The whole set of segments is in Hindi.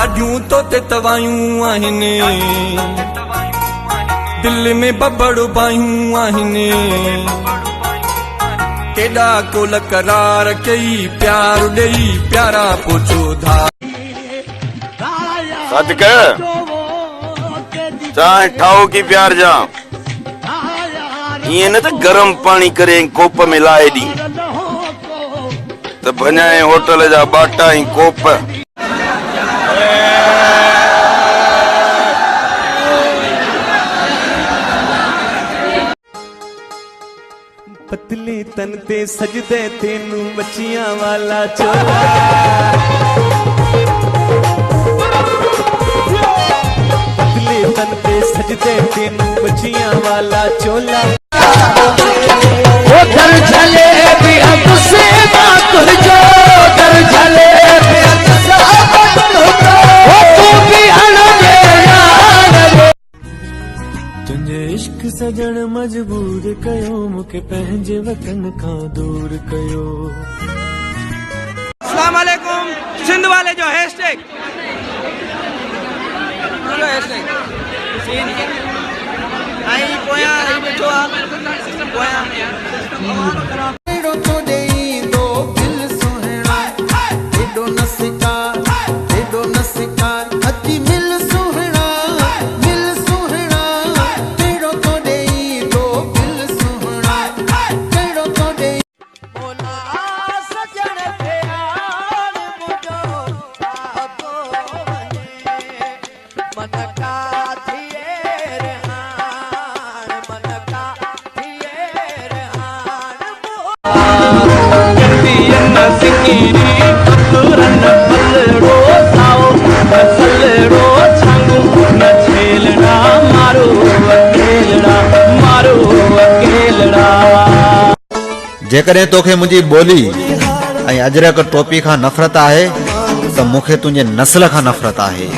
ॾाढियूं तो ते तवायूं आहिनि, दिल में बबड़ बायूं आहिनि, केॾा कोल करार कई प्यार ॾेई प्यारा पोचो धार। सच कह चाहे ठाओ की प्यार जा ये न तो गरम पानी करे कोप में लाए दी तो भञाए होटल जा बाटा ही कोप। पतले तन ते सजदे तेनू मच्छियां वाला चोला, पतले तन ते सजदे तेनू मच्छियां वाला चोला। वो दर चले भी अब से बात जो दर चले भी अब से वो तू भी हलो दे यार। तुझे इश्क सजन मजबूर कयो मुके पंहिंजे वतन खां दूर कयो। अस्सलाम वालेकुम। सिंध वाले जो हैशटैग आई पोया आई बैठो आ पोया तो देई दो दिल सोहना एडो नसिकार अति मिल सोहना तेरो तो देई दो दिल सोहना तेरो तो देई बोला सजन प्यार मुझो आपो मन का जेकॾहिं तोखे मुंहिंजी ॿोली ऐं अजरक टोपी खां नफ़रत आहे त मूंखे तुंहिंजे नस्ल खां नफ़रत आहे।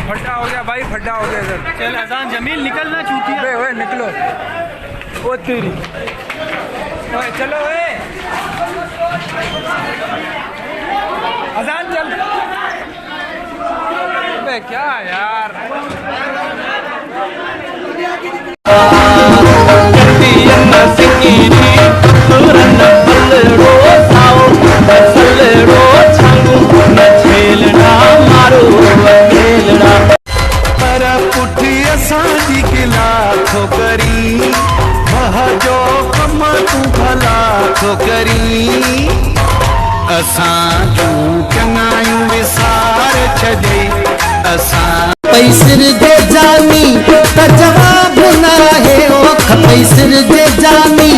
फड्डा हो गया भाई, फड्डा हो गया इधर। चल अजान जमील निकलना चूतिया। ओए निकलो ओ तेरी ओए चलो ओए अजान चल बे क्या यार। पैसर दे जानी त जवाब ना है ओ पैसर दे जानी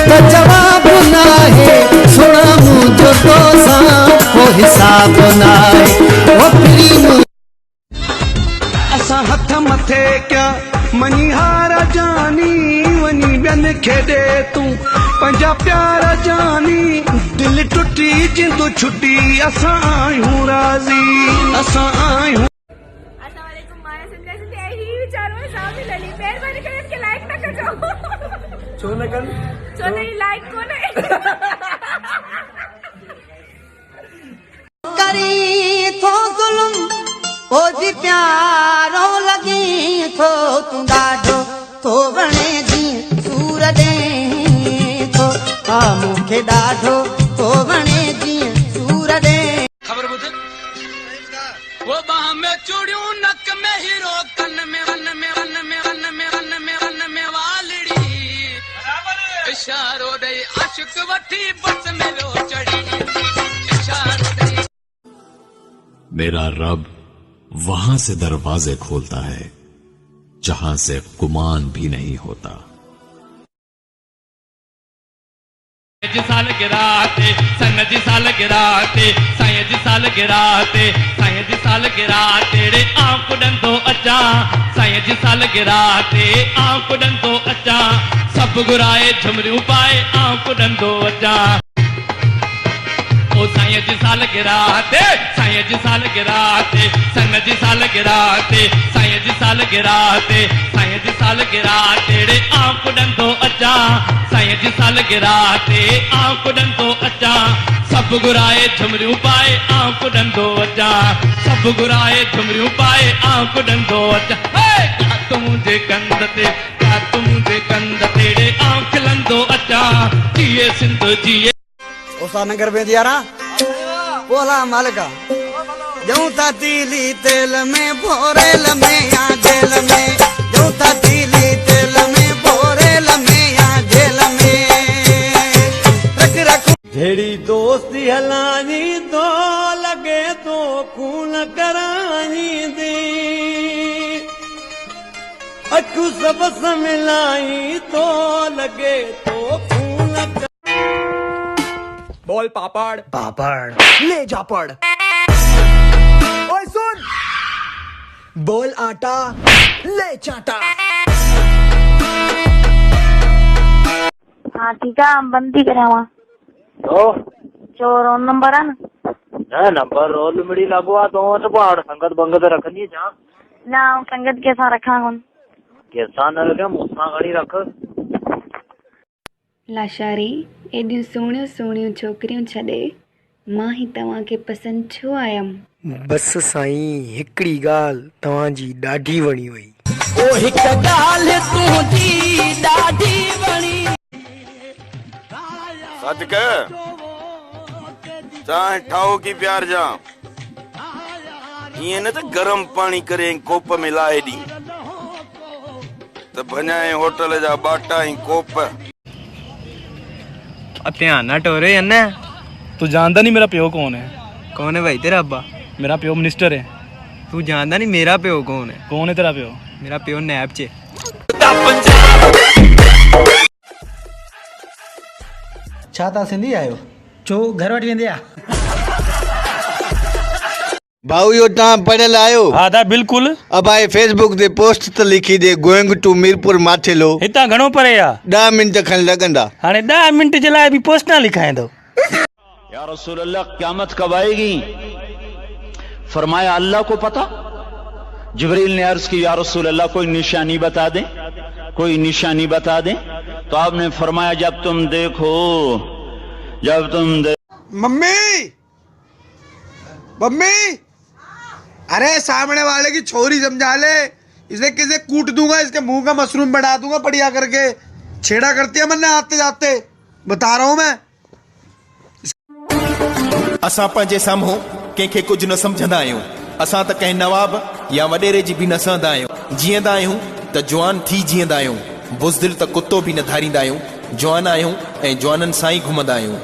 त जवाब ना है सुना मुझो तो सा को हिसाब ना है ओ प्रीम असा हथ मथे क्या मनीहार जानी वनी बन खेदे तू पंजा प्यार जानी दिल टुटी जिंदू छुटी असा आयूं राजी असा आयूं। छो न कर छो नहीं लाइक को नहीं करी थो जुल्म ओ जी प्यारो लगी थो तू ॾाढो थो वणे जी सूर दे थो आ मूंखे ॾाढो थो वणे जी सूर दे। खबर बुध वो बाह में चूड़ियों नक में हीरो कन में वन में वन में वन में वन में वन में वालड़ी इशारो दे आशिक वठी बस में लो चढ़ी इशारो दे। मेरा रब वहां से दरवाजे खोलता है जहां से गुमान भी नहीं होता। साल गिराते सन जी साल गिराते साईं जी साल गिराते साईं जी साल गिराते रे आंख डंदो अचा साईं जी साल गिराते आंख डंदो अचा सब घुराए झुमरियूं पाए आंख डंदो अचा ओ साईं जी साल गिराते साईं जी साल गिराते सन जी साल गिराते साईं जी साल गिराते साईं जी साल गिराते रे आंख डंदो अचा साईं जी साल गिराते आंख डंदो अचा सब गुराए झुमरियूं पाए आंख डंडो अचा सब गुराए झुमरियूं पाए आंख डंडो अचा तुम जे कंध तेरे आंख लंदो अचा जिए सिंध जिए उसा नगर में दिया ना बोला मालिका जऊं था तीली तेल में भोरेल में या जेल में जऊं था तीली तेल में भोरेल में या जेल में रख रख जेड़ी दोस्ती हलानी तो लगे तो खून करानी दी अखू सब मिलाई तो लगे तो खून बोल पापड़ पापड़ ले जा पड़ ओए सुन बोल आटा ले चाटा हाँ ठीक है हम बंदी करें वहाँ जो रोल नंबर है ना नंबर रोल मिली लगवा तो पहाड़ संगत बंगत रखनी है जहाँ ना संगत कैसा रखा कौन कैसा न लगे मुस्सा घड़ी रख लाशारी एडियूं सोहणियूं सोहणियूं छोकिरियूं छॾे मां ही तव्हांखे पसंदि छो आयमि बस साईं हिकड़ी ॻाल्हि तव्हांजी ॾाढी वणी वई ओ हिक ॻाल्हि तुंहिंजी ॾाढी वणी सच कह चाहे ठाओ की प्यार जा ये न तो गरम पानी करे कोप में लाए दी तो भञाए होटल जा बाटा ही कोप ध्यान ना टोरे अन्ना तू जानता नहीं मेरा प्यो कौन है कौन है भाई तेरा अब्बा मेरा प्यो मिनिस्टर है तू जानता नहीं मेरा प्यो कौन है तेरा प्यो मेरा प्यो नैब चे छा था सिंधी आयो छो घर वठी वेंदे आ भाऊ यो तव्हां पढ़ियल आहियो हा दा बिल्कुल अब आए फेसबुक ते पोस्ट त लिखी दे गोइंग टू मीरपुर माथेलो हितां घणो परे आ 10 मिंट खन लगंदा हाणे 10 मिंट जे लाइ बि पोस्ट ना लिखाइंदो या रसूल अल्लाह क़यामत कब आएगी फरमाया अल्लाह को पता जिब्रील ने अर्ज की या रसूल अल्लाह कोई निशानी बता दें तो आपने फरमाया जब तुम देखो मम्मी अरे सामने वाले की छोरी समझा ले इसे किसे कूट दूंगा इसके मुंह का मशरूम बढ़ा दूंगा बढ़िया करके छेड़ा करती है मैंने आते जाते बता रहा हूं मैं असां पंहिंजे साम्हूं कंहिंखे कुझु न सम्झंदा आहियूं असां त कंहिं नवाब या वॾेरे जी बि न सहंदा आहियूं जीअंदा आहियूं त जवान थी जीअंदा आहियूं बुज़दिल त कुतो बि न धारींदा आहियूं जवान आहियूं ऐं जवाननि सां ई घुमंदा आहियूं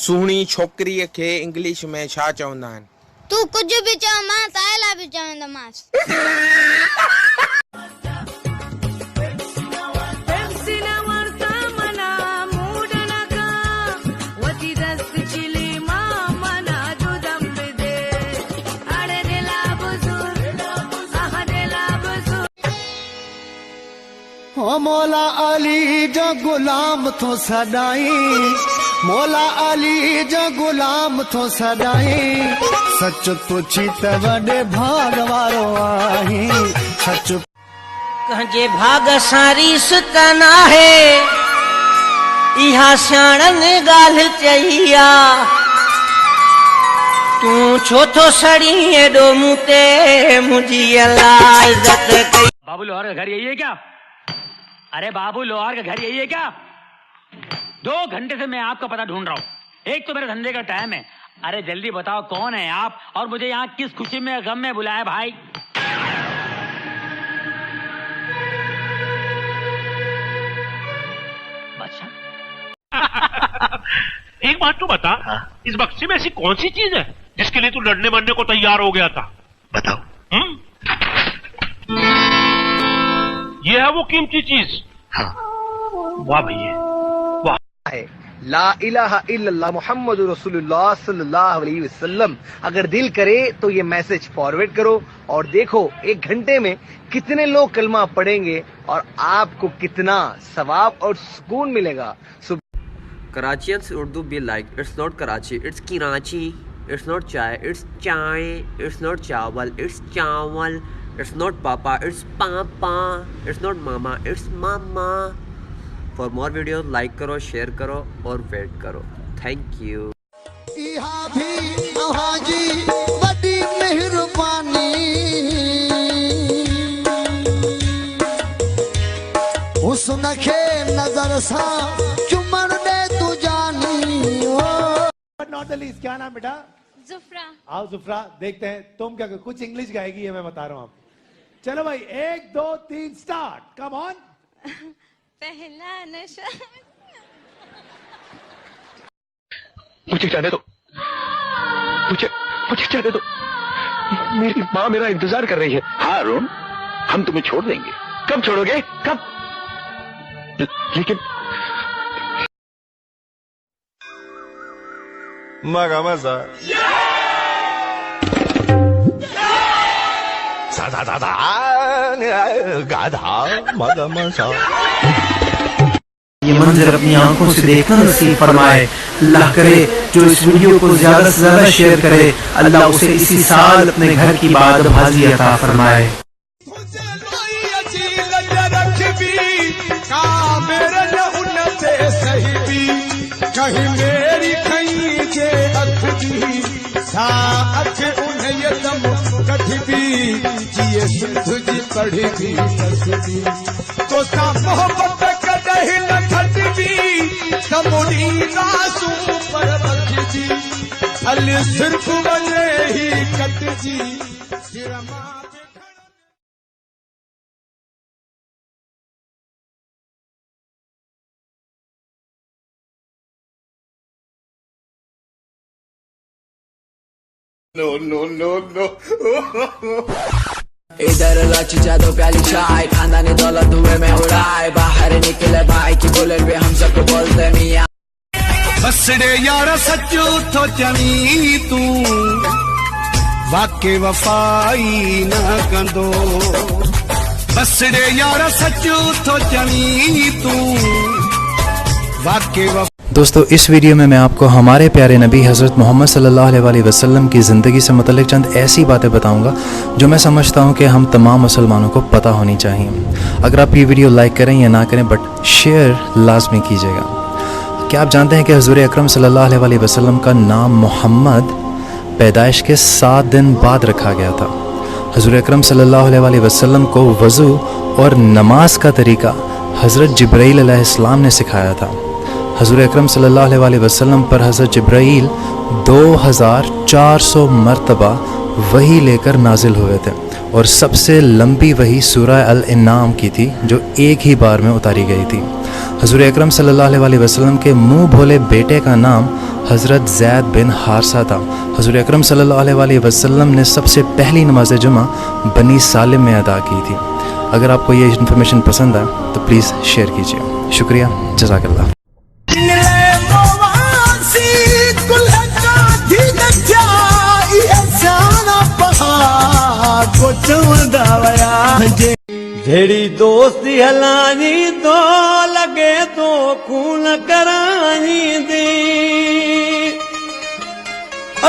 सुहिणी छोकिरीअ खे इंग्लिश में छा चवंदा आहिनि तू कुछ भी चव मां तायला भी चवंदमांसि हो मौला अली जो गुलाम थो सदाई मौला अली जो गुलाम थो सदाई सच पुछी त वॾे भाग वारो आही सच कंहिंजे भाग सां रीस त नाहे इहा सियाणनि ॻाल्हि चई आ तूं छो थो सड़ी एॾो मूं ते मुंहिंजी अलाह इज़त कई बाबू लोहार का घर यही है क्या अरे बाबू लोहार का घर यही है क्या 2 घंटे से मैं आपका पता ढूंढ रहा हूँ एक तो मेरे धंधे का टाइम है अरे जल्दी बताओ कौन है आप और मुझे यहाँ किस खुशी में गम में बुलाया भाई एक बात तो बता इस बक्से में ऐसी कौन सी चीज है जिसके लिए तू लड़ने मरने को तैयार हो गया था बताओ ये है वो कीमती चीज हाँ वाह भैया वाह ला इलाहा इल्लल्लाह मुहम्मद रसूलुल्लाह सल्लल्लाहु अलैहि वसल्लम अगर दिल करे तो ये मैसेज फॉरवर्ड करो और देखो 1 घंटे में कितने लोग कलमा पढ़ेंगे और आपको कितना सवाब और सुकून मिलेगा। Karachians Urdu be like, it's not Karachi, it's Karachi. it's not chai, it's chai. It's not chawal, it's chawal. It's not papa, it's papa. It's not mama, it's mama. For more videos like करो, share करो और wait करो. Thank you. इहा भी अहाजी वडी मेहरबानी हुस्न खे नजर सा चुमन दे तू जानी हो। नॉट द लीस्ट, क्या नाम बेटा? जुफ्रा। आओ जुफ्रा, देखते हैं तुम क्या कुछ इंग्लिश गाएगी, ये मैं बता रहा हूँ आप। चलो भाई 1 2 3 स्टार्ट, कम ऑन। पहला नशा। मुझे जाने दो, मुझे जाने दो, मेरी माँ मेरा इंतजार कर रही है। हाँ अरुण, हम तुम्हें छोड़ देंगे। कब छोड़ोगे? कब? लेकिन मगा मजा गाधा मगा मजा। ये मंजर अपनी आंखों से देखना नसीब फरमाए। अल्लाह करे जो इस वीडियो को ज्यादा से ज्यादा शेयर करे, अल्लाह उसे इसी साल अपने घर की बादबाजी अता फरमाए। कहीं मेरी खई जे अख दी सा अख उन्हें यदम कठी भी जिए सिंध जी पढ़ी भी नसदी तो सा मोहब्बत कदही न खटबी समुनी रासू पर बखजी अल सिर्फ वने ही कटजी सिरमा No, no, no, no. इधर लाची जादो प्याली चाय, खानदानी दौलत हुए में उड़ाए, बाहर निकले भाई की बुलेट भी हम सबको बोलते मियां। बसड़े यार सच्चो तो चवी तू वाके वफाई न कंदो। बसड़े यार सच्चो तो चवी तू वाके वफा। दोस्तों इस वीडियो में मैं आपको हमारे प्यारे नबी हज़रत मोहम्मद सल्लल्लाहु अलैहि वसल्लम की ज़िंदगी से मुतल्लिक़ चंद ऐसी बातें बताऊंगा जो मैं समझता हूं कि हम तमाम मुसलमानों को पता होनी चाहिए। अगर आप ये वीडियो लाइक करें या ना करें, बट शेयर लाजमी कीजिएगा। क्या आप जानते हैं कि हुज़ूर अकरम सल्लल्लाहु अलैहि वसल्लम का नाम मोहम्मद पैदाइश के 7 दिन बाद रखा गया था। हुज़ूर अकरम सल्लल्लाहु अलैहि वसल्लम को वज़ू और नमाज का तरीका हज़रत जिब्राईल अलैहिस्सलाम ने सिखाया था। हज़ूर अकरम सल्लल्लाहु अलैहि वसल्लम पर हज़रत जिब्राईल 2400 मरतबा वही लेकर नाजिल हुए थे और सबसे लंबी वही सूरह अल-इनाम की थी जो एक ही बार में उतारी गई थी। हज़ूर अकरम सल्लल्लाहु अलैहि वसल्लम के मुँह भोले बेटे का नाम हज़रत ज़ैद बिन हारसा था। हज़ूर अकरम सल्लल्लाहु अलैहि वसल्लम ने सबसे पहली नमाज जुमा बनी सालिम में अदा की थी। अगर आपको ये इन्फॉर्मेशन पसंद आए तो प्लीज़ शेयर कीजिए। शुक्रिया, जज़ाकल्लाह। जेड़ी दोस्ती हलानी तो लगे तो खून करानी दी,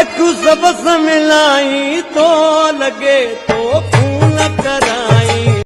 अचू सबस मिलाई तो लगे तो खून कराई।